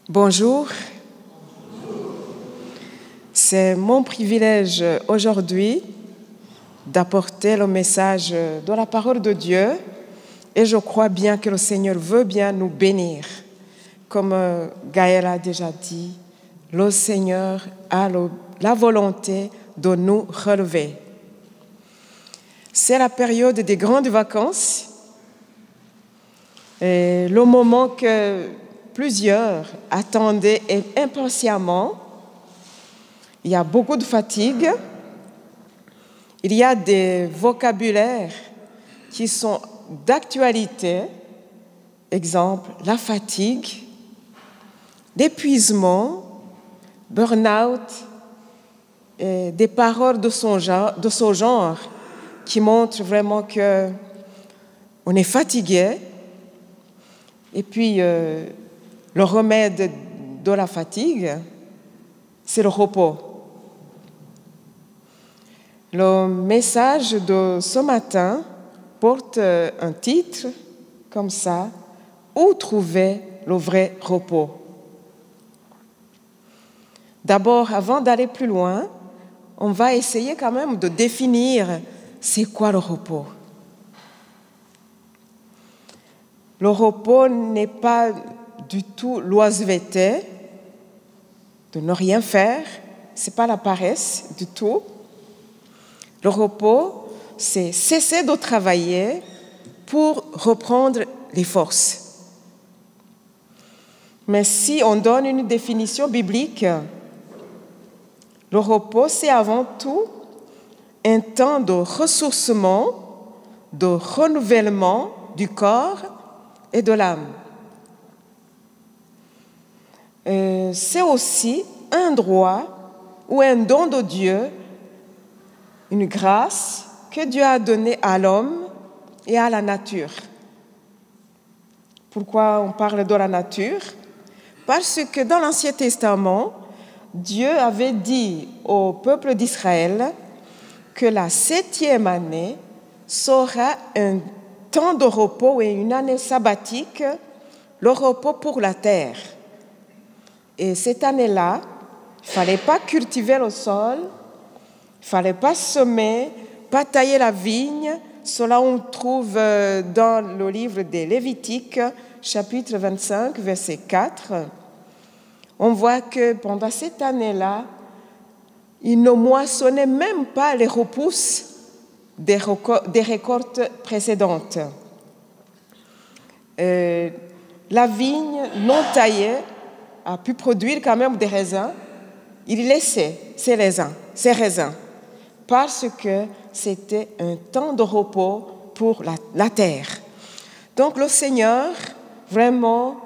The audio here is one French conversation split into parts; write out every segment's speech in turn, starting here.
Bonjour, c'est mon privilège aujourd'hui d'apporter le message de la parole de Dieu et je crois bien que le Seigneur veut bien nous bénir. Comme Gaël a déjà dit, le Seigneur a la volonté de nous relever. C'est la période des grandes vacances et le moment que plusieurs attendaient impatiemment. Il y a beaucoup de fatigue. Il y a des vocabulaires qui sont d'actualité. Exemple, la fatigue, l'épuisement, burn-out, et des paroles de ce genre qui montrent vraiment qu'on est fatigué. Et puis, le remède de la fatigue, c'est le repos. Le message de ce matin porte un titre comme ça, « Où trouver le vrai repos ?» D'abord, avant d'aller plus loin, on va essayer quand même de définir c'est quoi le repos. Le repos n'est pas du tout l'oisiveté, de ne rien faire, ce n'est pas la paresse du tout. Le repos, c'est cesser de travailler pour reprendre les forces. Mais si on donne une définition biblique, le repos, c'est avant tout un temps de ressourcement, de renouvellement du corps et de l'âme. C'est aussi un droit ou un don de Dieu, une grâce que Dieu a donnée à l'homme et à la nature. Pourquoi on parle de la nature? Parce que dans l'Ancien Testament, Dieu avait dit au peuple d'Israël que la 7e année sera un temps de repos et une année sabbatique, le repos pour la terre. Et cette année-là, il ne fallait pas cultiver le sol, il ne fallait pas semer, pas tailler la vigne. Cela on trouve dans le livre des Lévitiques, chapitre 25, verset 4. On voit que pendant cette année-là, ils ne moissonnaient même pas les repousses des récoltes précédentes. La vigne non taillée a pu produire quand même des raisins. Il laissait ces raisins parce que c'était un temps de repos pour la terre. Donc le Seigneur, vraiment,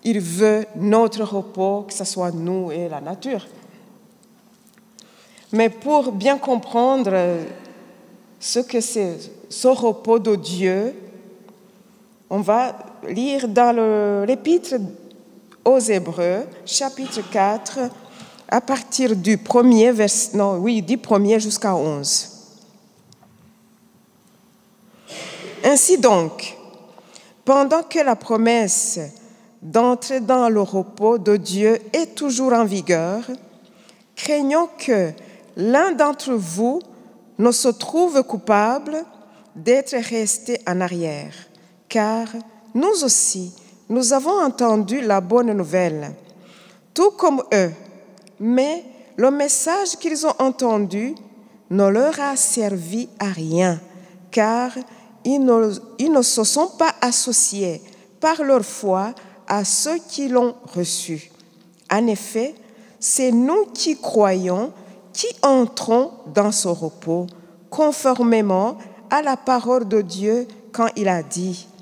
il veut notre repos, que ce soit nous et la nature. Mais pour bien comprendre ce que c'est ce repos de Dieu, on va lire dans l'Épître aux Hébreux, chapitre 4, à partir du 1er jusqu'à 11. Ainsi donc, pendant que la promesse d'entrer dans le repos de Dieu est toujours en vigueur, craignons que l'un d'entre vous ne se trouve coupable d'être resté en arrière, car nous aussi, nous avons entendu la bonne nouvelle, tout comme eux, mais le message qu'ils ont entendu ne leur a servi à rien, car ils ne se sont pas associés par leur foi à ceux qui l'ont reçu. En effet, c'est nous qui croyons, qui entrons dans ce repos, conformément à la parole de Dieu quand il a dit «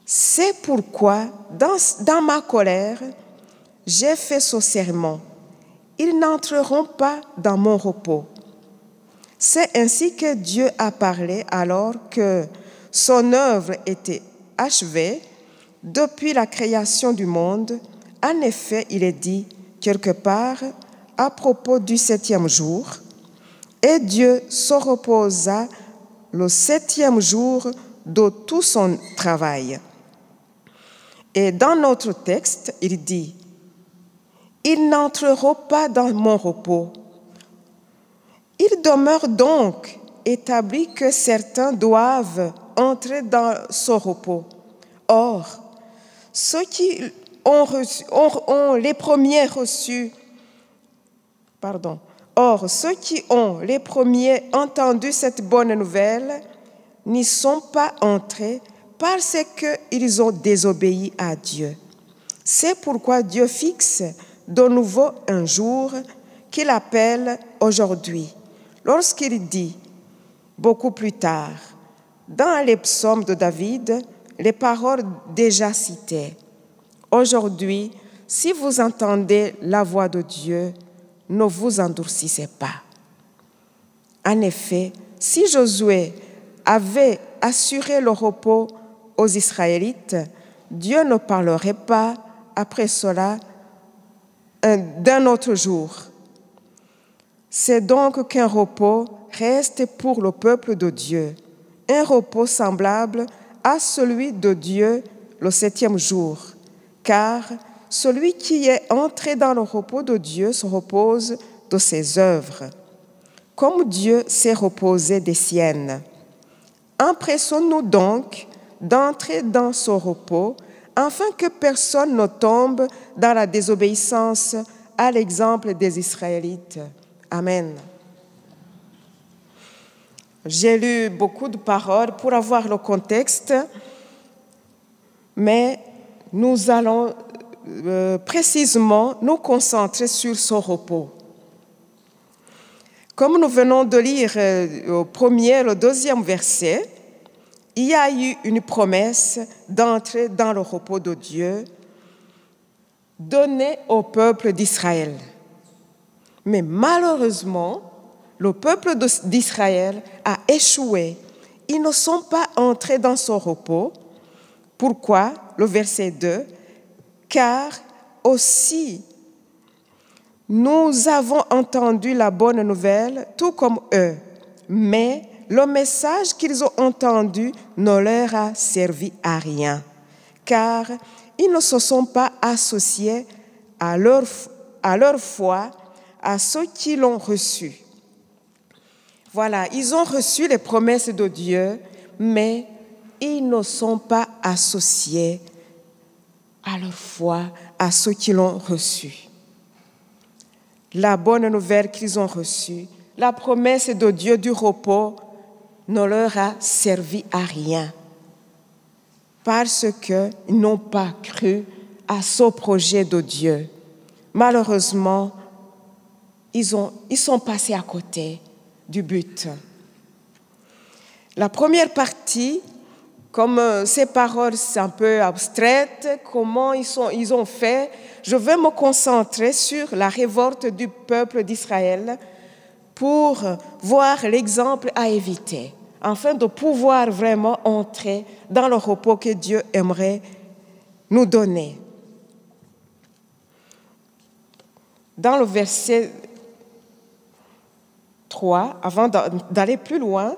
C'est pourquoi, dans ma colère, j'ai fait ce serment. Ils n'entreront pas dans mon repos. » C'est ainsi que Dieu a parlé alors que son œuvre était achevée depuis la création du monde. En effet, il est dit quelque part à propos du 7e jour, « Et Dieu se reposa le 7e jour de tout son travail. » Et dans notre texte, il dit, « Ils n'entreront pas dans mon repos. » Il demeure donc établi que certains doivent entrer dans son repos. Or, ceux qui ont les premiers entendu cette bonne nouvelle n'y sont pas entrés parce qu'ils ont désobéi à Dieu. C'est pourquoi Dieu fixe de nouveau un jour qu'il appelle aujourd'hui, lorsqu'il dit, beaucoup plus tard, dans les psaumes de David, les paroles déjà citées. Aujourd'hui, si vous entendez la voix de Dieu, ne vous endurcissez pas. En effet, si Josué avait assuré le repos aux Israélites, Dieu ne parlerait pas après cela d'un autre jour. C'est donc qu'un repos reste pour le peuple de Dieu, un repos semblable à celui de Dieu le 7e jour, car celui qui est entré dans le repos de Dieu se repose de ses œuvres, comme Dieu s'est reposé des siennes. Empressons-nous donc d'entrer dans ce repos, afin que personne ne tombe dans la désobéissance à l'exemple des Israélites. Amen. J'ai lu beaucoup de paroles pour avoir le contexte, mais nous allons précisément nous concentrer sur ce repos. Comme nous venons de lire au premier, le deuxième verset, il y a eu une promesse d'entrer dans le repos de Dieu donnée au peuple d'Israël. Mais malheureusement, le peuple d'Israël a échoué. Ils ne sont pas entrés dans ce repos. Pourquoi? Le verset 2. Car aussi, nous avons entendu la bonne nouvelle, tout comme eux, mais le message qu'ils ont entendu ne leur a servi à rien, car ils ne se sont pas associés à leur foi, à ceux qui l'ont reçu. Voilà, ils ont reçu les promesses de Dieu, mais ils ne sont pas associés à leur foi, à ceux qui l'ont reçu. La bonne nouvelle qu'ils ont reçue, la promesse de Dieu du repos, ne leur a servi à rien parce qu'ils n'ont pas cru à ce projet de Dieu. Malheureusement, ils sont passés à côté du but. La première partie, comme ces paroles sont un peu abstraites, comment ils ont fait, je vais me concentrer sur la révolte du peuple d'Israël pour voir l'exemple à éviter, afin de pouvoir vraiment entrer dans le repos que Dieu aimerait nous donner. Dans le verset 3, avant d'aller plus loin,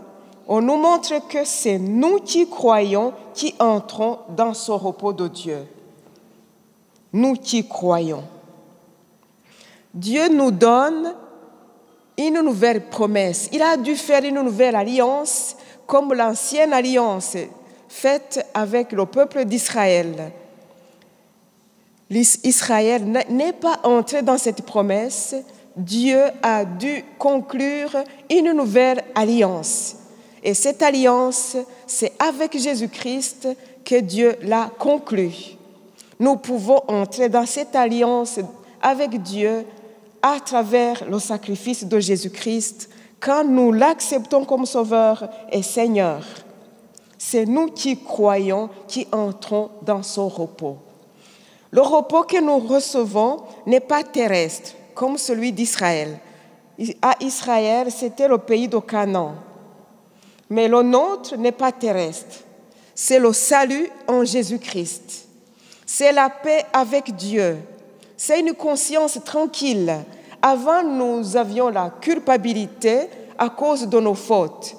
on nous montre que c'est nous qui croyons qui entrons dans ce repos de Dieu. Nous qui croyons. Dieu nous donne une nouvelle promesse. Il a dû faire une nouvelle alliance comme l'ancienne alliance faite avec le peuple d'Israël. Israël n'est pas entré dans cette promesse. Dieu a dû conclure une nouvelle alliance. Et cette alliance, c'est avec Jésus-Christ que Dieu l'a conclue. Nous pouvons entrer dans cette alliance avec Dieu à travers le sacrifice de Jésus-Christ quand nous l'acceptons comme Sauveur et Seigneur. C'est nous qui croyons, qui entrons dans son repos. Le repos que nous recevons n'est pas terrestre, comme celui d'Israël. À Israël, c'était le pays de Canaan. Mais le nôtre n'est pas terrestre. C'est le salut en Jésus-Christ. C'est la paix avec Dieu. C'est une conscience tranquille. Avant, nous avions la culpabilité à cause de nos fautes.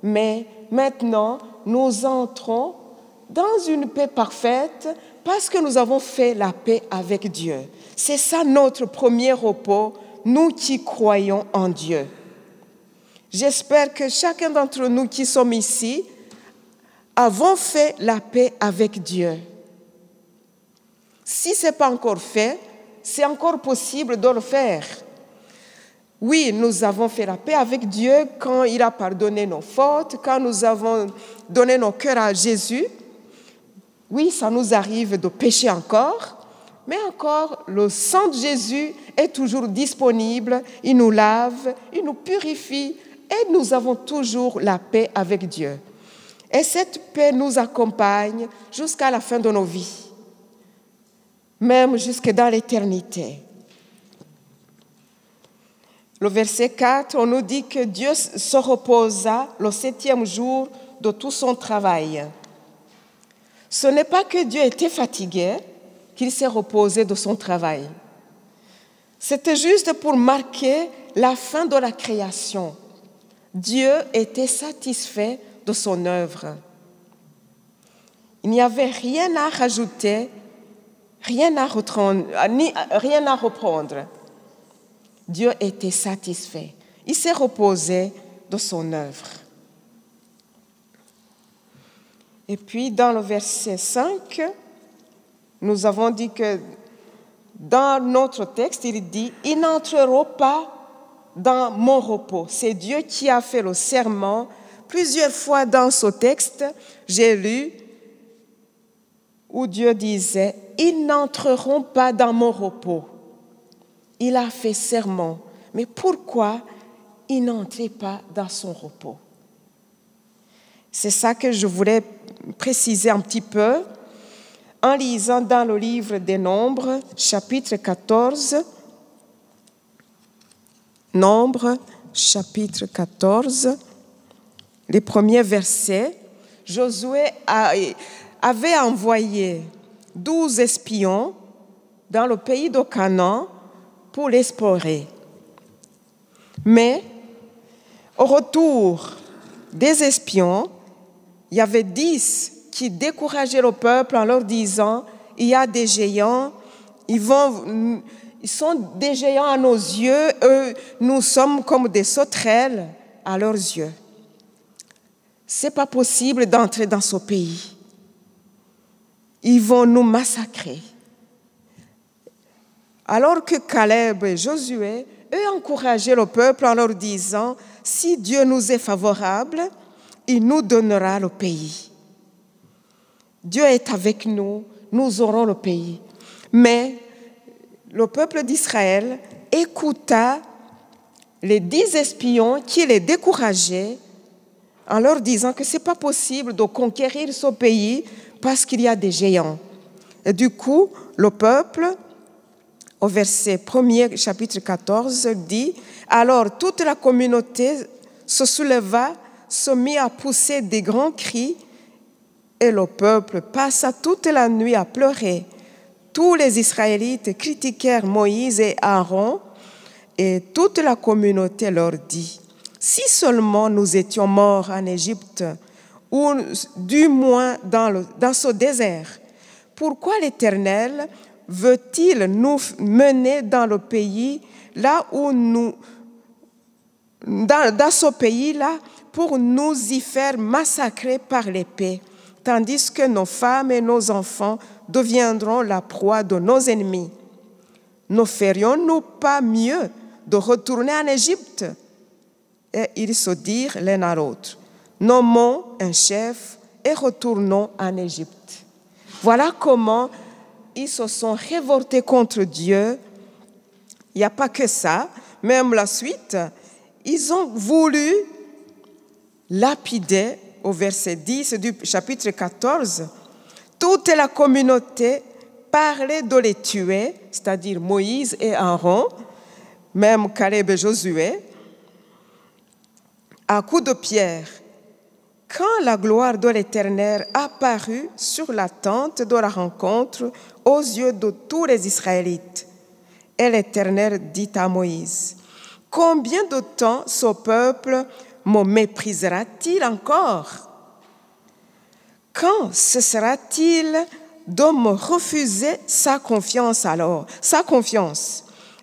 Mais maintenant, nous entrons dans une paix parfaite parce que nous avons fait la paix avec Dieu. C'est ça notre premier repos, nous qui croyons en Dieu. J'espère que chacun d'entre nous qui sommes ici avons fait la paix avec Dieu. Si ce n'est pas encore fait, c'est encore possible de le faire. Oui, nous avons fait la paix avec Dieu quand il a pardonné nos fautes, quand nous avons donné nos cœurs à Jésus. Oui, ça nous arrive de pécher encore, mais encore, le sang de Jésus est toujours disponible. Il nous lave, il nous purifie et nous avons toujours la paix avec Dieu. Et cette paix nous accompagne jusqu'à la fin de nos vies, même jusque dans l'éternité. Le verset 4, on nous dit que Dieu se reposa le 7e jour de tout son travail. Ce n'est pas que Dieu était fatigué, qu'il s'est reposé de son travail. C'était juste pour marquer la fin de la création. Dieu était satisfait de son œuvre. Il n'y avait rien à rajouter, rien à reprendre. Dieu était satisfait. Il s'est reposé de son œuvre. Et puis, dans le verset 5, nous avons dit que dans notre texte, il dit « Ils n'entreront pas dans mon repos ». C'est Dieu qui a fait le serment. Plusieurs fois dans ce texte, j'ai lu où Dieu disait « Ils n'entreront pas dans mon repos ». Il a fait serment. Mais pourquoi il n'entrait pas dans son repos? C'est ça que je voulais préciser un petit peu en lisant dans le livre des Nombres, chapitre 14. Nombres, chapitre 14, les premiers versets. Josué avait envoyé 12 espions dans le pays de Canaan pour l'explorer. Mais au retour des espions, il y avait 10 qui décourageaient le peuple en leur disant « Il y a des géants, ils sont des géants à nos yeux, nous sommes comme des sauterelles à leurs yeux. » Ce n'est pas possible d'entrer dans ce pays. Ils vont nous massacrer. Alors que Caleb et Josué, eux, encourageaient le peuple en leur disant « Si Dieu nous est favorable, il nous donnera le pays. Dieu est avec nous, nous aurons le pays. » Mais le peuple d'Israël écouta les 10 espions qui les décourageaient en leur disant que ce n'est pas possible de conquérir ce pays parce qu'il y a des géants. Et du coup, le peuple, au verset 1er, chapitre 14, dit « Alors toute la communauté se souleva, se mit à pousser des grands cris, et le peuple passa toute la nuit à pleurer. Tous les Israélites critiquèrent Moïse et Aaron, et toute la communauté leur dit « Si seulement nous étions morts en Égypte, ou du moins dans ce désert, pourquoi l'Éternel veut-il nous mener dans le pays là où dans ce pays-là pour nous y faire massacrer par l'épée, tandis que nos femmes et nos enfants deviendront la proie de nos ennemis? Ne ferions-nous pas mieux de retourner en Égypte? » Et ils se dirent l'un à l'autre, « Nommons un chef et retournons en Égypte. » Voilà comment ils se sont révoltés contre Dieu. Il n'y a pas que ça, même la suite, ils ont voulu lapider, au verset 10 du chapitre 14, toute la communauté parlait de les tuer, c'est-à-dire Moïse et Aaron, même Caleb et Josué, à coups de pierre. Quand la gloire de l'Éternel apparut sur la tente de la rencontre aux yeux de tous les Israélites, et l'Éternel dit à Moïse, « Combien de temps ce peuple me méprisera-t-il encore? Quand cessera-t-il de me refuser sa confiance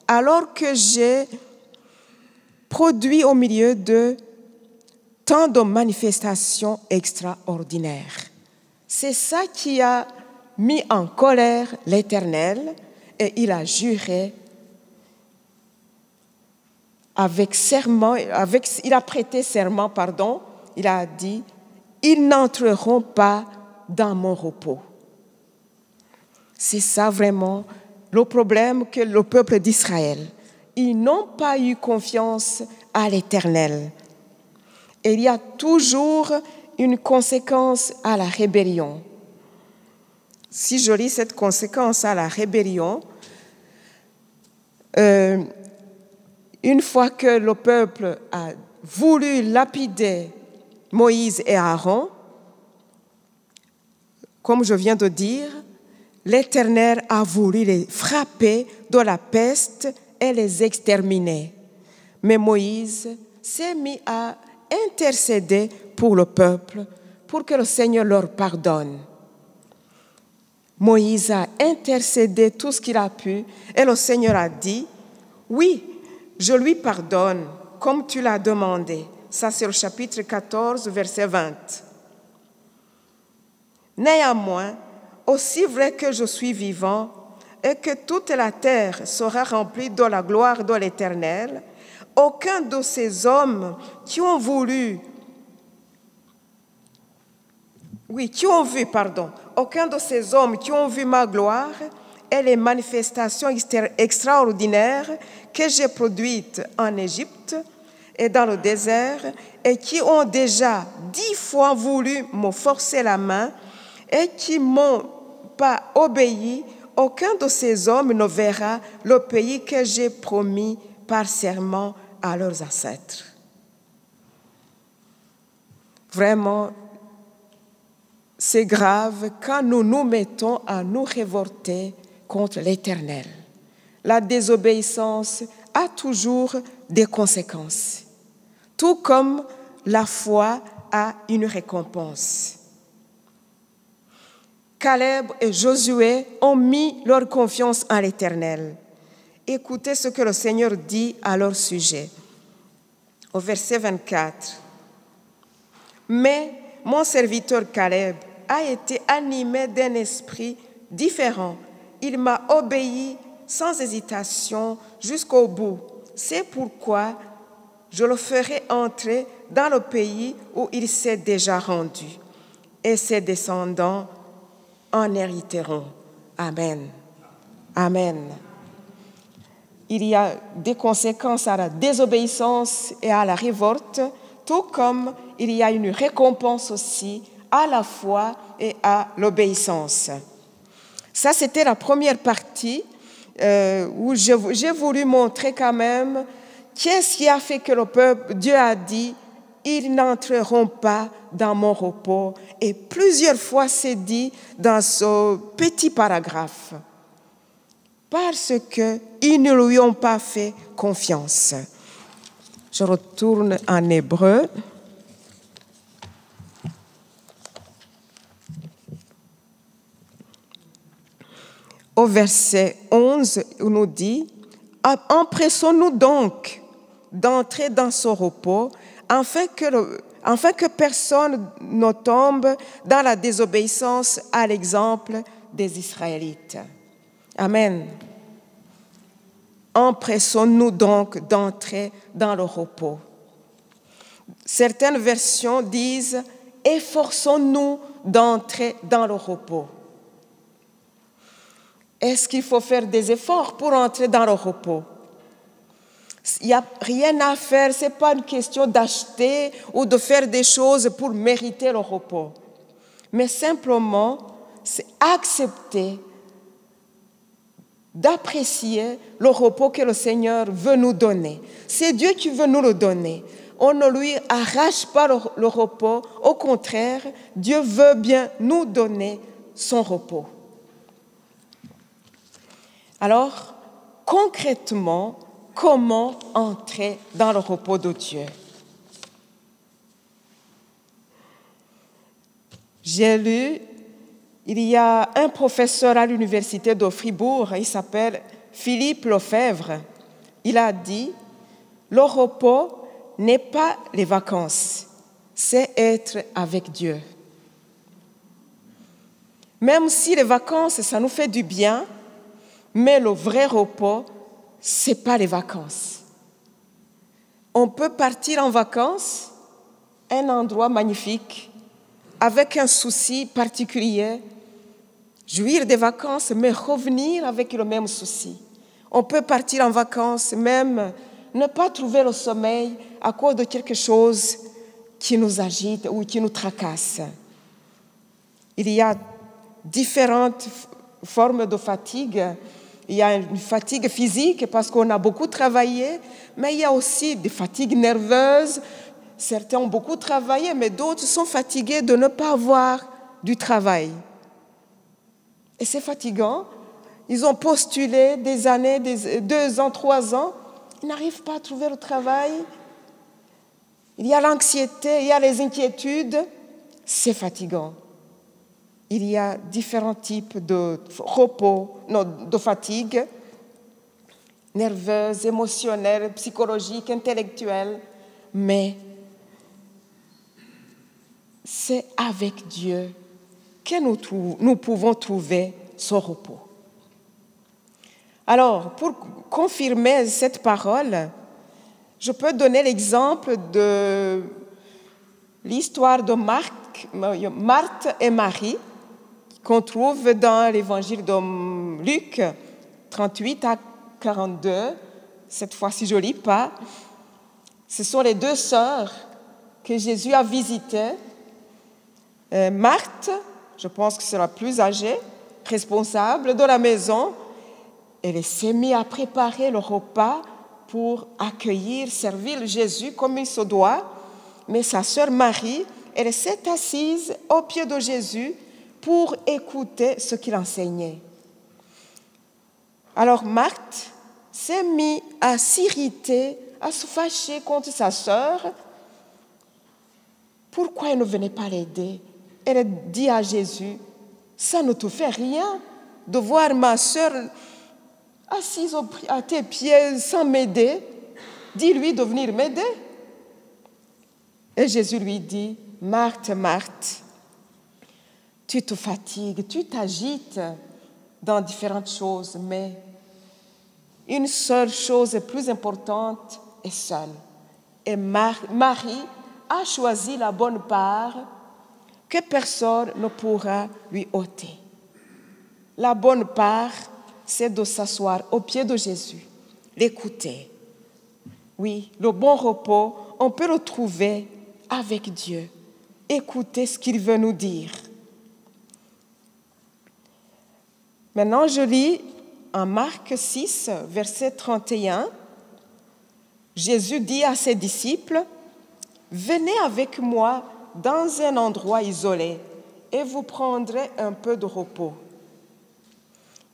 alors que j'ai produit au milieu de tant de manifestations extraordinaires. C'est ça qui a mis en colère l'Éternel et il a juré il a prêté serment, il a dit, ils n'entreront pas dans mon repos. C'est ça vraiment le problème que le peuple d'Israël. Ils n'ont pas eu confiance à l'Éternel. Et il y a toujours une conséquence à la rébellion. Si je lis cette conséquence à la rébellion, une fois que le peuple a voulu lapider Moïse et Aaron, comme je viens de dire, l'Éternel a voulu les frapper de la peste et les exterminer. Mais Moïse s'est mis à intercéder pour le peuple, pour que le Seigneur leur pardonne. Moïse a intercédé tout ce qu'il a pu et le Seigneur a dit, oui, je lui pardonne comme tu l'as demandé. Ça, c'est le chapitre 14, verset 20. Néanmoins, aussi vrai que je suis vivant et que toute la terre sera remplie de la gloire de l'Éternel, aucun de ces hommes aucun de ces hommes qui ont vu ma gloire et les manifestations extraordinaires que j'ai produites en Égypte et dans le désert et qui ont déjà 10 fois voulu me forcer la main et qui m'ont pas obéi, aucun de ces hommes ne verra le pays que j'ai promis par serment à leurs ancêtres. Vraiment, c'est grave quand nous nous mettons à nous révolter contre l'Éternel. La désobéissance a toujours des conséquences, tout comme la foi a une récompense. Caleb et Josué ont mis leur confiance en l'Éternel. Écoutez ce que le Seigneur dit à leur sujet. Au verset 24. Mais mon serviteur Caleb a été animé d'un esprit différent. Il m'a obéi sans hésitation jusqu'au bout. C'est pourquoi je le ferai entrer dans le pays où il s'est déjà rendu. Et ses descendants en hériteront. Amen. Amen. Il y a des conséquences à la désobéissance et à la révolte, tout comme il y a une récompense aussi à la foi et à l'obéissance. Ça, c'était la première partie où j'ai voulu montrer quand même qu'est-ce qui a fait que le peuple, Dieu a dit, ils n'entreront pas dans mon repos. Et plusieurs fois, c'est dit dans ce petit paragraphe. Parce qu'ils ne lui ont pas fait confiance. Je retourne en hébreu. Au verset 11, on nous dit « Empressons-nous donc d'entrer dans ce repos, afin que personne ne tombe dans la désobéissance à l'exemple des Israélites. » Amen. Empressons-nous donc d'entrer dans le repos. Certaines versions disent « Efforçons-nous d'entrer dans le repos ». Est-ce qu'il faut faire des efforts pour entrer dans le repos? Il n'y a rien à faire, ce n'est pas une question d'acheter ou de faire des choses pour mériter le repos. Mais simplement, c'est accepter d'apprécier le repos que le Seigneur veut nous donner. C'est Dieu qui veut nous le donner. On ne lui arrache pas le repos. Au contraire, Dieu veut bien nous donner son repos. Alors, concrètement, comment entrer dans le repos de Dieu? J'ai lu Il y a un professeur à l'université de Fribourg, il s'appelle Philippe Lefebvre. Il a dit « Le repos n'est pas les vacances, c'est être avec Dieu. » Même si les vacances, ça nous fait du bien, mais le vrai repos, ce n'est pas les vacances. On peut partir en vacances, un endroit magnifique, avec un souci particulier, jouir des vacances, mais revenir avec le même souci. On peut partir en vacances, même ne pas trouver le sommeil à cause de quelque chose qui nous agite ou qui nous tracasse. Il y a différentes formes de fatigue. Il y a une fatigue physique parce qu'on a beaucoup travaillé, mais il y a aussi des fatigues nerveuses. Certains ont beaucoup travaillé, mais d'autres sont fatigués de ne pas avoir du travail. Et c'est fatigant. Ils ont postulé des années, 2 ans, 3 ans. Ils n'arrivent pas à trouver le travail. Il y a l'anxiété, il y a les inquiétudes. C'est fatigant. Il y a différents types de repos, de fatigue, nerveuse, émotionnelle, psychologique, intellectuelle. Mais c'est avec Dieu que nous pouvons trouver ce repos. Alors, pour confirmer cette parole, je peux donner l'exemple de l'histoire de Marthe et Marie, qu'on trouve dans l'évangile de Luc 38 à 42. Cette fois-ci, je ne lis pas. Ce sont les 2 sœurs que Jésus a visitées. Marthe, je pense que c'est la plus âgée, responsable de la maison, elle s'est mise à préparer le repas pour accueillir, servir Jésus comme il se doit. Mais sa sœur Marie, elle s'est assise au pied de Jésus pour écouter ce qu'il enseignait. Alors Marthe s'est mise à s'irriter, à se fâcher contre sa sœur. Pourquoi elle ne venait pas l'aider? Elle a dit à Jésus, « Ça ne te fait rien de voir ma sœur assise à tes pieds sans m'aider. Dis-lui de venir m'aider. » Et Jésus lui dit, « Marthe, Marthe, tu te fatigues, tu t'agites dans différentes choses, mais une seule chose est plus importante et seule. Et Marie a choisi la bonne part que personne ne pourra lui ôter. La bonne part, c'est de s'asseoir au pied de Jésus, l'écouter. Oui, le bon repos, on peut le trouver avec Dieu. Écouter ce qu'il veut nous dire. Maintenant, je lis en Marc 6, verset 31. Jésus dit à ses disciples, « Venez avec moi dans un endroit isolé et vous prendrez un peu de repos. »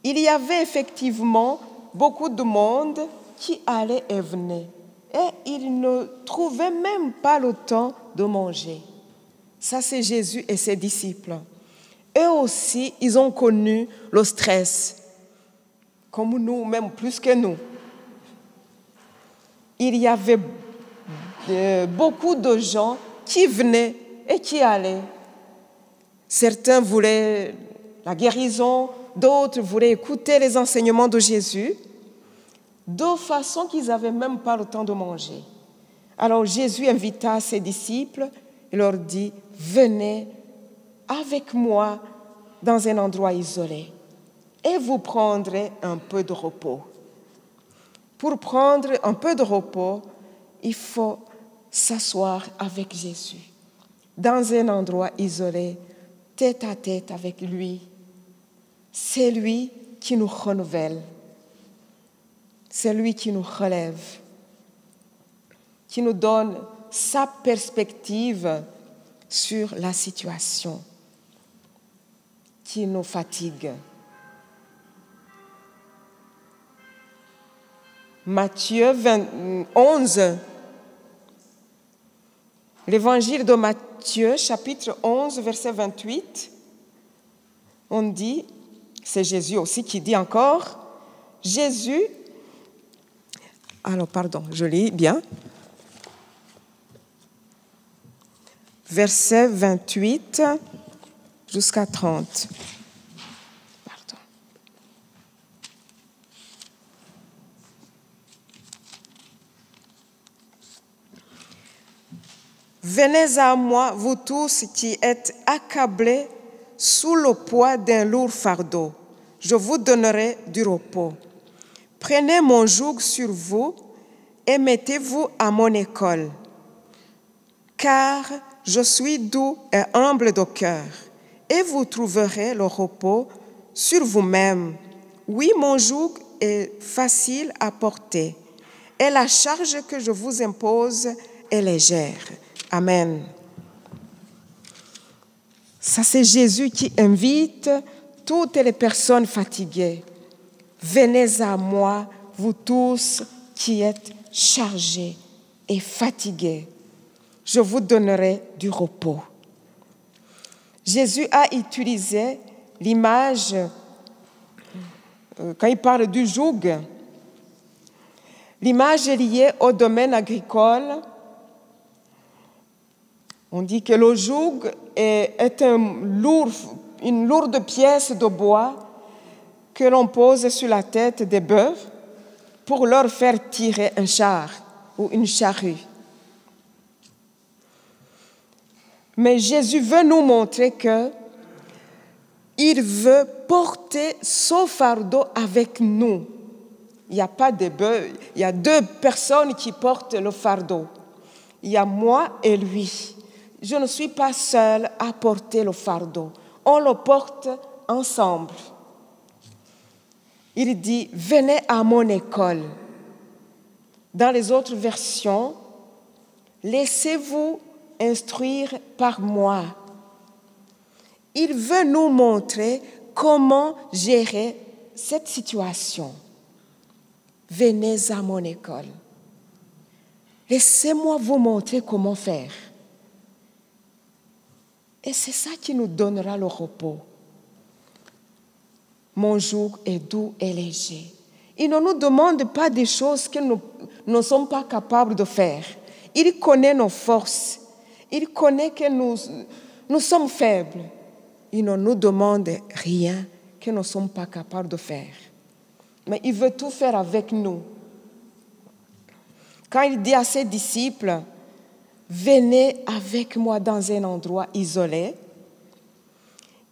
Il y avait effectivement beaucoup de monde qui allait et venait, et ils ne trouvaient même pas le temps de manger. Ça, c'est Jésus et ses disciples. Eux aussi, ils ont connu le stress, comme nous, même plus que nous. Il y avait beaucoup de gens qui venaient et qui allaient. Certains voulaient la guérison, d'autres voulaient écouter les enseignements de Jésus, de façon qu'ils n'avaient même pas le temps de manger. Alors Jésus invita ses disciples et leur dit, « Venez avec moi dans un endroit isolé et vous prendrez un peu de repos. » Pour prendre un peu de repos, il faut s'asseoir avec Jésus, dans un endroit isolé, tête à tête avec lui. C'est lui qui nous renouvelle, c'est lui qui nous relève, qui nous donne sa perspective sur la situation qui nous fatigue. Matthieu 11, l'évangile de Matthieu, chapitre 11, verset 28. on dit, c'est Jésus aussi qui dit encore, Jésus, alors pardon, je lis bien, verset 28 jusqu'à 30. Pardon. Venez à moi, vous tous qui êtes accablés sous le poids d'un lourd fardeau, je vous donnerai du repos. Prenez mon joug sur vous et mettez-vous à mon école, car je suis doux et humble de cœur, et vous trouverez le repos sur vous-même. Oui, mon joug est facile à porter, et la charge que je vous impose est légère. Amen. Ça, c'est Jésus qui invite toutes les personnes fatiguées. Venez à moi, vous tous qui êtes chargés et fatigués. Je vous donnerai du repos. Jésus a utilisé l'image, quand il parle du joug, l'image est liée au domaine agricole. On dit que le joug est une lourde pièce de bois que l'on pose sur la tête des bœufs pour leur faire tirer un char ou une charrue. Mais Jésus veut nous montrer qu'il veut porter son fardeau avec nous. Il n'y a pas de bœufs, il y a deux personnes qui portent le fardeau. Il y a moi et lui. Je ne suis pas seule à porter le fardeau. On le porte ensemble. Il dit, venez à mon école. Dans les autres versions, laissez-vous instruire par moi. Il veut nous montrer comment gérer cette situation. Venez à mon école. Laissez-moi vous montrer comment faire. Et c'est ça qui nous donnera le repos. Mon joug est doux et léger. Il ne nous demande pas des choses que nous ne sommes pas capables de faire. Il connaît nos forces. Il connaît que nous sommes faibles. Il ne nous demande rien que nous ne sommes pas capables de faire. Mais il veut tout faire avec nous. Quand il dit à ses disciples, venez avec moi dans un endroit isolé,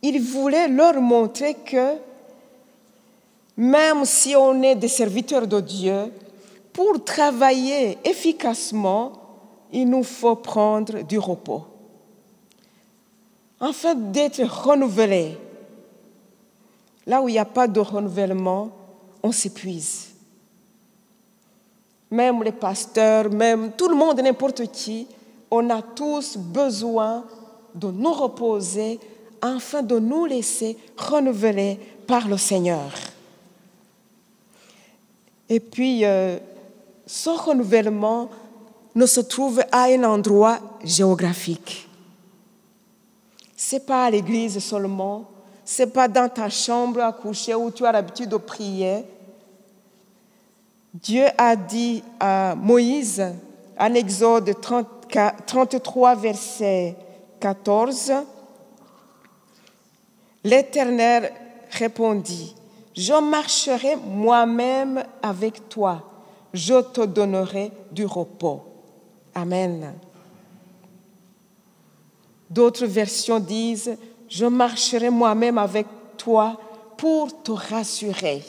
il voulait leur montrer que même si on est des serviteurs de Dieu, pour travailler efficacement, il nous faut prendre du repos. Afin d'être renouvelés. Là où il n'y a pas de renouvellement, on s'épuise. Même les pasteurs, même tout le monde, n'importe qui, on a tous besoin de nous reposer afin de nous laisser renouveler par le Seigneur. Et puis, ce renouvellement ne se trouve à un endroit géographique. Ce n'est pas à l'église seulement, ce n'est pas dans ta chambre à coucher où tu as l'habitude de prier. Dieu a dit à Moïse, en Exode 33, verset 14, l'Éternel répondit, « Je marcherai moi-même avec toi, je te donnerai du repos. » Amen. D'autres versions disent, « Je marcherai moi-même avec toi pour te rassurer. »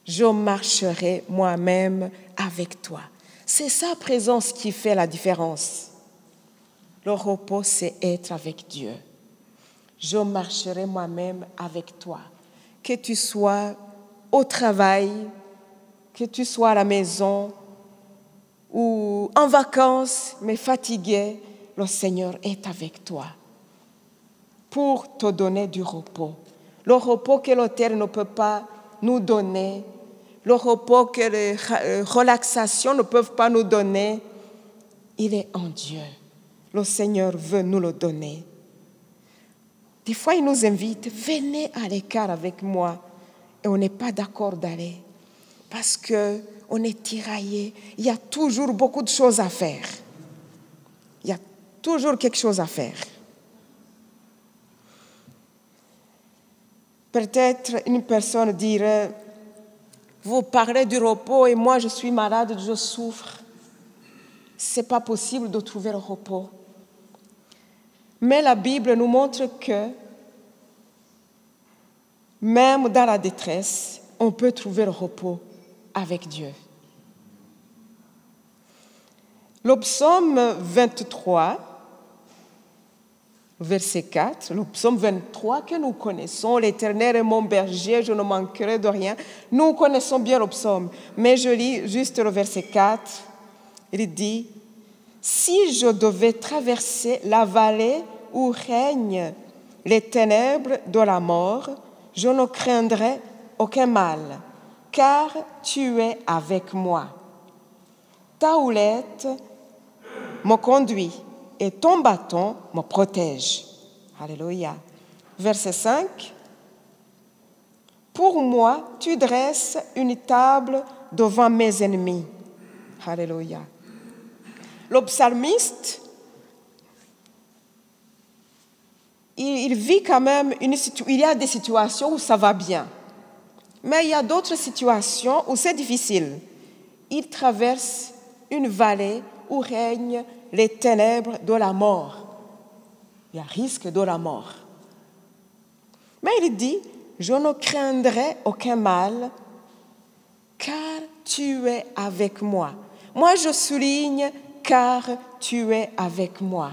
Je marcherai moi-même avec toi. C'est sa présence qui fait la différence. Le repos, c'est être avec Dieu. Je marcherai moi-même avec toi. Que tu sois au travail, que tu sois à la maison ou en vacances, mais fatigué, le Seigneur est avec toi pour te donner du repos. Le repos que la terre ne peut pas nous donner, le repos que les relaxations ne peuvent pas nous donner, il est en Dieu. Le Seigneur veut nous le donner. Des fois, il nous invite, venez à l'écart avec moi. Et on n'est pas d'accord d'aller. Parce qu'on est tiraillé. Il y a toujours beaucoup de choses à faire. Il y a toujours quelque chose à faire. Peut-être une personne dirait, vous parlez du repos et moi je suis malade, je souffre. Ce n'est pas possible de trouver le repos. Mais la Bible nous montre que même dans la détresse, on peut trouver le repos avec Dieu. Le psaume 23, verset 4, le psaume 23 que nous connaissons, l'Éternel est mon berger, je ne manquerai de rien. Nous connaissons bien le psaume, mais je lis juste le verset 4. Il dit, « Si je devais traverser la vallée où règnent les ténèbres de la mort, je ne craindrai aucun mal, car tu es avec moi. Ta houlette me conduit et ton bâton me protège. » Alléluia. Verset 5. « Pour moi, tu dresses une table devant mes ennemis. » Alléluia. Le psalmiste, il vit quand même il y a des situations où ça va bien. Mais il y a d'autres situations où c'est difficile. Il traverse une vallée où règnent les ténèbres de la mort. Il y a risque de la mort. Mais il dit, je ne craindrai aucun mal, car tu es avec moi. Moi, je souligne, car tu es avec moi.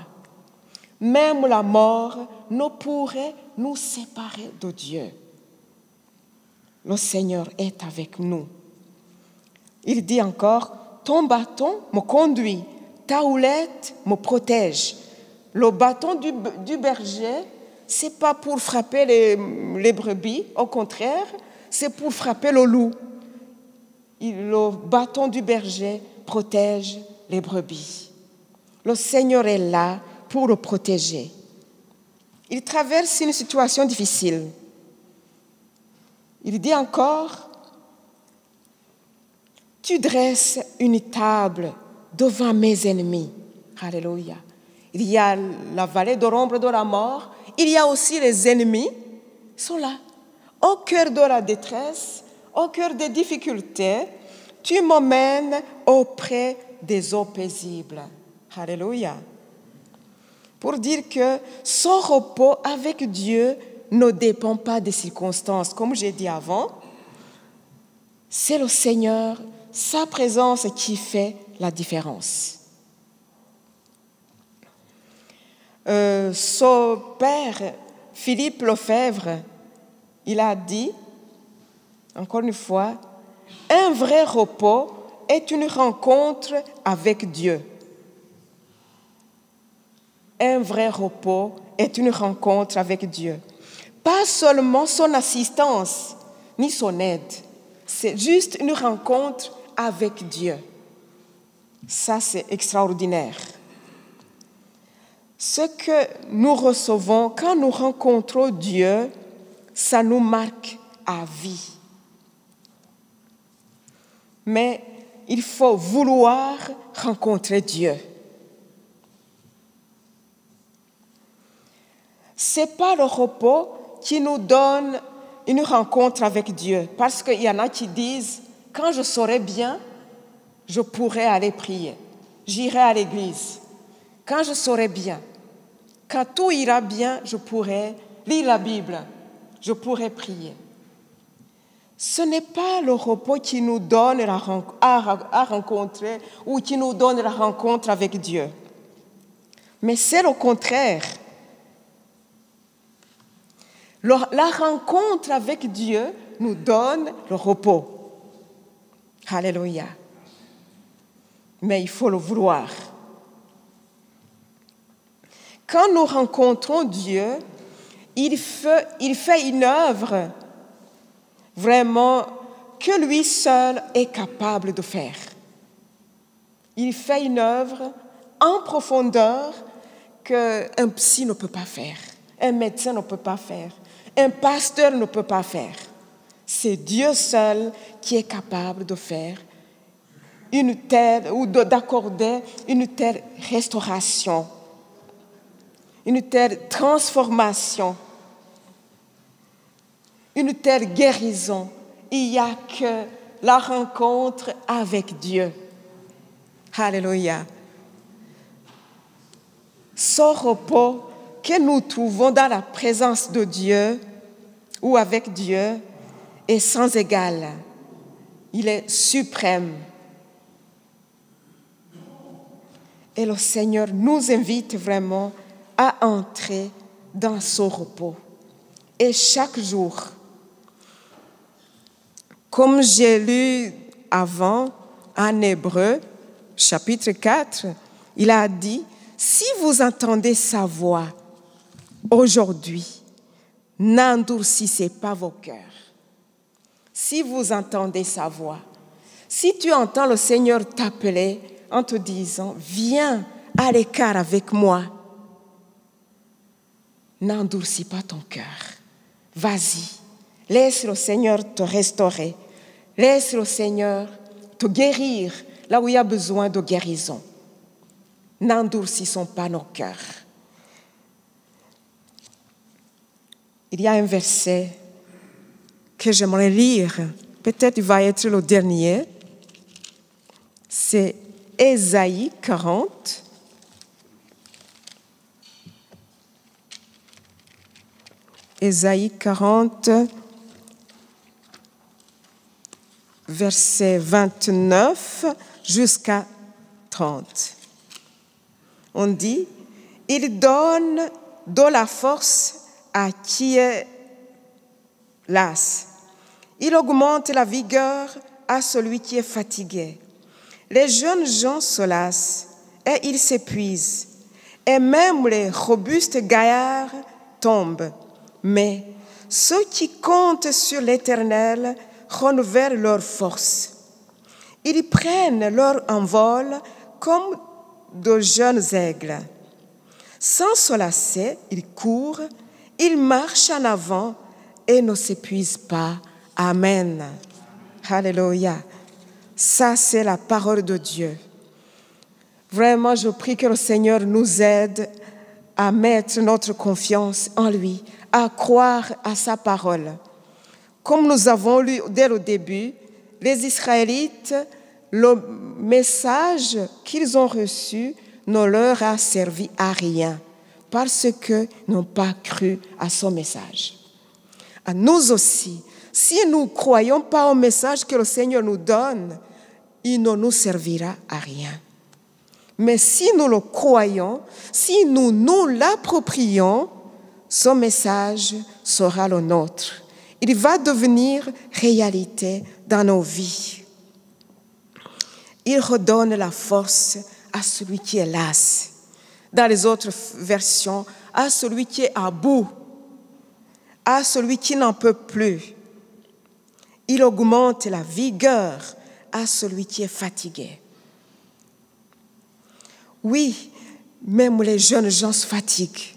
Même la mort ne pourrait nous séparer de Dieu. Le Seigneur est avec nous. Il dit encore, ton bâton me conduit, ta houlette me protège. Le bâton du berger, ce n'est pas pour frapper les brebis, au contraire, c'est pour frapper le loup. Le bâton du berger protège les brebis. Le Seigneur est là pour le protéger. Il traverse une situation difficile. Il dit encore, tu dresses une table devant mes ennemis. Alléluia. Il y a la vallée de l'ombre de la mort. Il y a aussi les ennemis. Ils sont là. Au cœur de la détresse, au cœur des difficultés, tu m'emmènes auprès des eaux paisibles. Alléluia. Pour dire que son repos avec Dieu ne dépend pas des circonstances. Comme j'ai dit avant, c'est le Seigneur, sa présence qui fait la différence. Son père, Philippe Lefebvre, il a dit, encore une fois, un vrai repos est une rencontre avec Dieu. Un vrai repos est une rencontre avec Dieu. Pas seulement son assistance, ni son aide. C'est juste une rencontre avec Dieu. Ça, c'est extraordinaire. Ce que nous recevons quand nous rencontrons Dieu, ça nous marque à vie. Mais il faut vouloir rencontrer Dieu. Ce n'est pas le repos qui nous donne une rencontre avec Dieu. Parce qu'il y en a qui disent, quand je serai bien, je pourrai aller prier. J'irai à l'église. Quand je serai bien, quand tout ira bien, je pourrai lire la Bible. Je pourrai prier. Ce n'est pas le repos qui nous donne à rencontrer ou qui nous donne la rencontre avec Dieu. Mais c'est le contraire. La rencontre avec Dieu nous donne le repos. Alléluia. Mais il faut le vouloir. Quand nous rencontrons Dieu, il fait une œuvre vraiment que lui seul est capable de faire. Il fait une œuvre en profondeur qu'un psy ne peut pas faire, Un médecin ne peut pas faire. Un pasteur ne peut pas faire. C'est Dieu seul qui est capable de faire une telle, ou d'accorder une telle restauration, une telle transformation, une telle guérison. Il n'y a que la rencontre avec Dieu. Alléluia. Ce repos que nous trouvons dans la présence de Dieu ou avec Dieu est sans égal. Il est suprême. Et le Seigneur nous invite vraiment à entrer dans ce repos. Et chaque jour, comme j'ai lu avant en Hébreu, chapitre 4, il a dit, si vous entendez sa voix aujourd'hui, n'endurcissez pas vos cœurs. Si vous entendez sa voix, si tu entends le Seigneur t'appeler en te disant, viens à l'écart avec moi, n'endurcis pas ton cœur. Vas-y, laisse le Seigneur te restaurer. Laisse le Seigneur te guérir là où il y a besoin de guérison. N'endurcissons pas nos cœurs. Il y a un verset que j'aimerais lire. Peut-être il va être le dernier. C'est Ésaïe 40. Ésaïe 40, verset 29 jusqu'à 30. On dit, « Il donne de la force à qui est las. Il augmente la vigueur à celui qui est fatigué. Les jeunes gens se lassent et ils s'épuisent, et même les robustes gaillards tombent. Mais ceux qui comptent sur l'Éternel renouvellent leur force. Ils prennent leur envol comme de jeunes aigles. Sans se lasser, ils courent, ils marchent en avant et ne s'épuisent pas. Amen. Alléluia. Ça, c'est la parole de Dieu. Vraiment, je prie que le Seigneur nous aide à mettre notre confiance en lui, à croire à sa parole. Comme nous avons lu dès le début, les Israélites, le message qu'ils ont reçu ne leur a servi à rien parce qu'ils n'ont pas cru à son message. À nous aussi, si nous ne croyons pas au message que le Seigneur nous donne, il ne nous servira à rien. Mais si nous le croyons, si nous nous l'approprions, son message sera le nôtre. Il va devenir réalité dans nos vies. Il redonne la force à celui qui est las. Dans les autres versions, à celui qui est à bout, à celui qui n'en peut plus. Il augmente la vigueur à celui qui est fatigué. Oui, même les jeunes gens se fatiguent.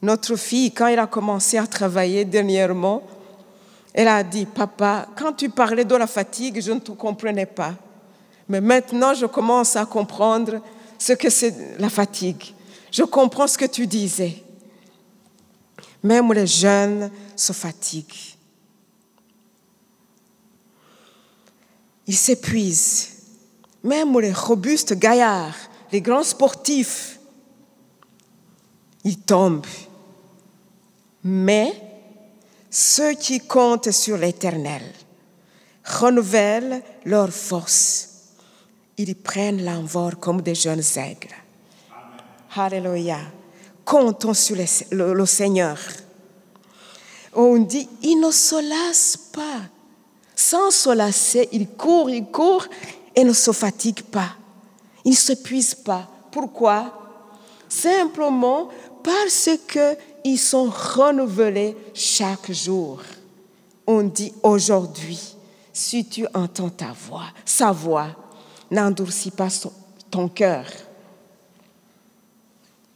Notre fille, quand elle a commencé à travailler dernièrement, elle a dit, « Papa, quand tu parlais de la fatigue, je ne te comprenais pas. Mais maintenant, je commence à comprendre ce que c'est la fatigue. Je comprends ce que tu disais. » Même les jeunes se fatiguent. Ils s'épuisent. Même les robustes gaillards, les grands sportifs, ils tombent. Mais ceux qui comptent sur l'Éternel renouvellent leur force. Ils prennent l'envol comme des jeunes aigles. Alléluia. Comptons sur le Seigneur. On dit, il ne se lasse pas. Sans se lasser, il court et ne se fatigue pas. Il ne s'épuise pas. Pourquoi? Simplement parce qu'ils sont renouvelés chaque jour. On dit aujourd'hui, si tu entends sa voix, n'endurcis pas ton cœur.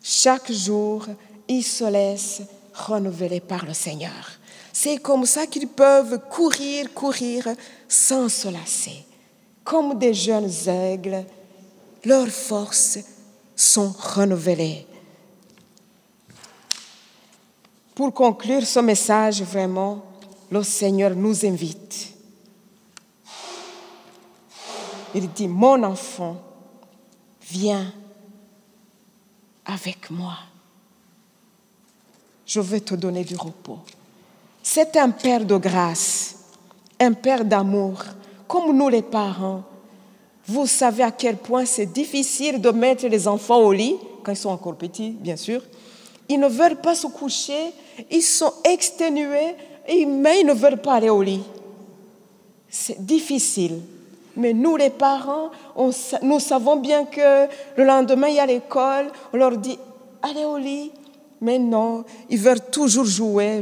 Chaque jour ils se laissent renouveler par le Seigneur. C'est comme ça qu'ils peuvent courir sans se lasser. Comme des jeunes aigles, leurs forces sont renouvelées. Pour conclure ce message, vraiment, le Seigneur nous invite. Il dit, mon enfant, viens avec moi. Je vais te donner du repos. C'est un Père de grâce, un Père d'amour, comme nous les parents. Vous savez à quel point c'est difficile de mettre les enfants au lit, quand ils sont encore petits, bien sûr. Ils ne veulent pas se coucher, ils sont exténués, mais ils ne veulent pas aller au lit. C'est difficile. Mais nous, les parents, nous savons bien que le lendemain, il y a l'école, on leur dit « allez au lit ». Mais non, ils veulent toujours jouer.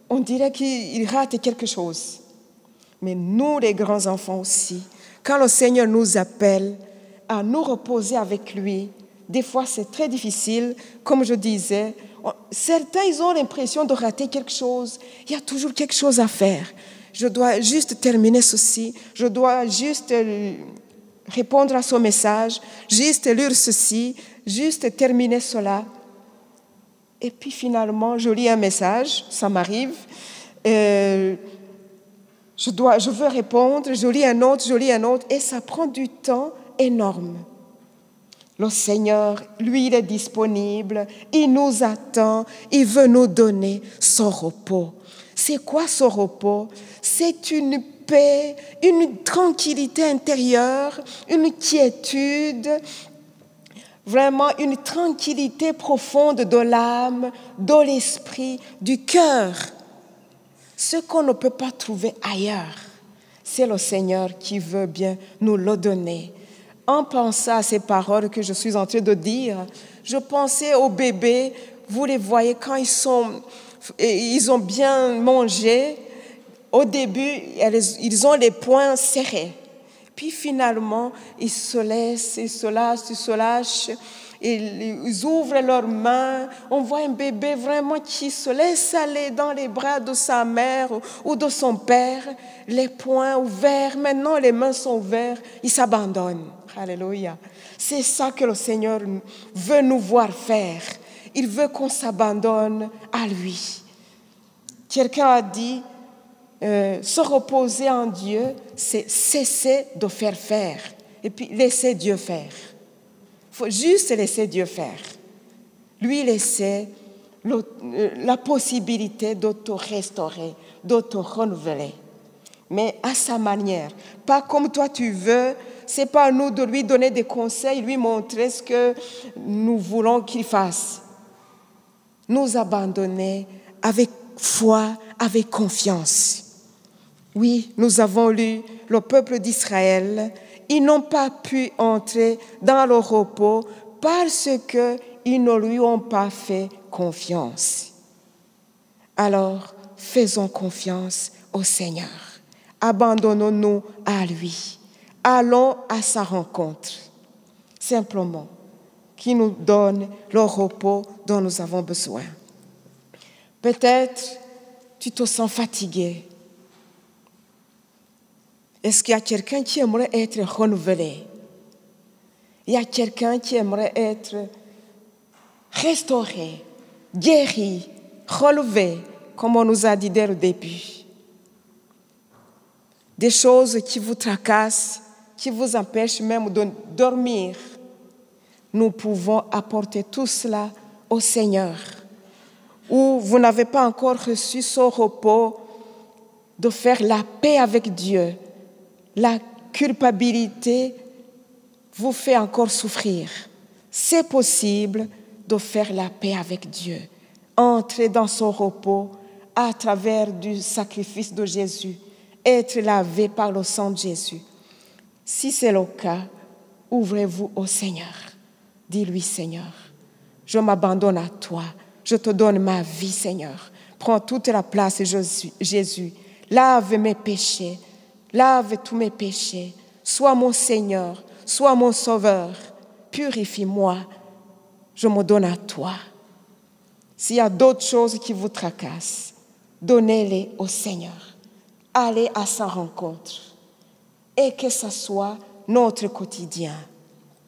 On dirait qu'ils ratent quelque chose. Mais nous, les grands enfants aussi, quand le Seigneur nous appelle à nous reposer avec lui, des fois c'est très difficile, comme je disais. Certains, ils ont l'impression de rater quelque chose. Il y a toujours quelque chose à faire. Je dois juste terminer ceci. Je dois juste répondre à son message, juste lire ceci, juste terminer cela. Et puis finalement, je lis un message, ça m'arrive. Je veux répondre, je lis un autre, et ça prend du temps énorme. Le Seigneur, lui, il est disponible, il nous attend, il veut nous donner son repos. C'est quoi ce repos? C'est une paix, une tranquillité intérieure, une quiétude, vraiment une tranquillité profonde de l'âme, de l'esprit, du cœur. Ce qu'on ne peut pas trouver ailleurs, c'est le Seigneur qui veut bien nous le donner. En pensant à ces paroles que je suis en train de dire, je pensais aux bébés, vous les voyez quand ils ont bien mangé, au début, ils ont les poings serrés. Puis finalement, ils se laissent, ils se lâchent, ils ouvrent leurs mains. On voit un bébé vraiment qui se laisse aller dans les bras de sa mère ou de son père, les poings ouverts. Maintenant, les mains sont ouvertes, ils s'abandonnent. Alléluia. C'est ça que le Seigneur veut nous voir faire. Il veut qu'on s'abandonne à lui. Quelqu'un a dit, se reposer en Dieu, c'est cesser de faire. Et puis laisser Dieu faire. Il faut juste laisser Dieu faire. Lui laisser la possibilité de te restaurer, de te renouveler. Mais à sa manière. Pas comme toi tu veux. Ce n'est pas à nous de lui donner des conseils, lui montrer ce que nous voulons qu'il fasse. Nous abandonner avec foi, avec confiance. Oui, nous avons lu le peuple d'Israël. Ils n'ont pas pu entrer dans le repos parce qu'ils ne lui ont pas fait confiance. Alors, faisons confiance au Seigneur. Abandonnons-nous à lui. Allons à sa rencontre, simplement, qui nous donne le repos dont nous avons besoin. Peut-être tu te sens fatigué. Est-ce qu'il y a quelqu'un qui aimerait être renouvelé? Il y a quelqu'un qui aimerait être restauré, guéri, relevé, comme on nous a dit dès le début. Des choses qui vous tracassent, qui vous empêchent même de dormir. Nous pouvons apporter tout cela au Seigneur. Ou vous n'avez pas encore reçu ce repos de faire la paix avec Dieu. La culpabilité vous fait encore souffrir. C'est possible de faire la paix avec Dieu. Entrer dans son repos à travers du sacrifice de Jésus. Être lavé par le sang de Jésus. Si c'est le cas, ouvrez-vous au Seigneur. Dis-lui, Seigneur, je m'abandonne à toi. Je te donne ma vie, Seigneur. Prends toute la place, Jésus. Lave mes péchés. Lave tous mes péchés. Sois mon Seigneur. Sois mon Sauveur. Purifie-moi. Je me donne à toi. S'il y a d'autres choses qui vous tracassent, donnez-les au Seigneur. Allez à sa rencontre. Et que ce soit notre quotidien.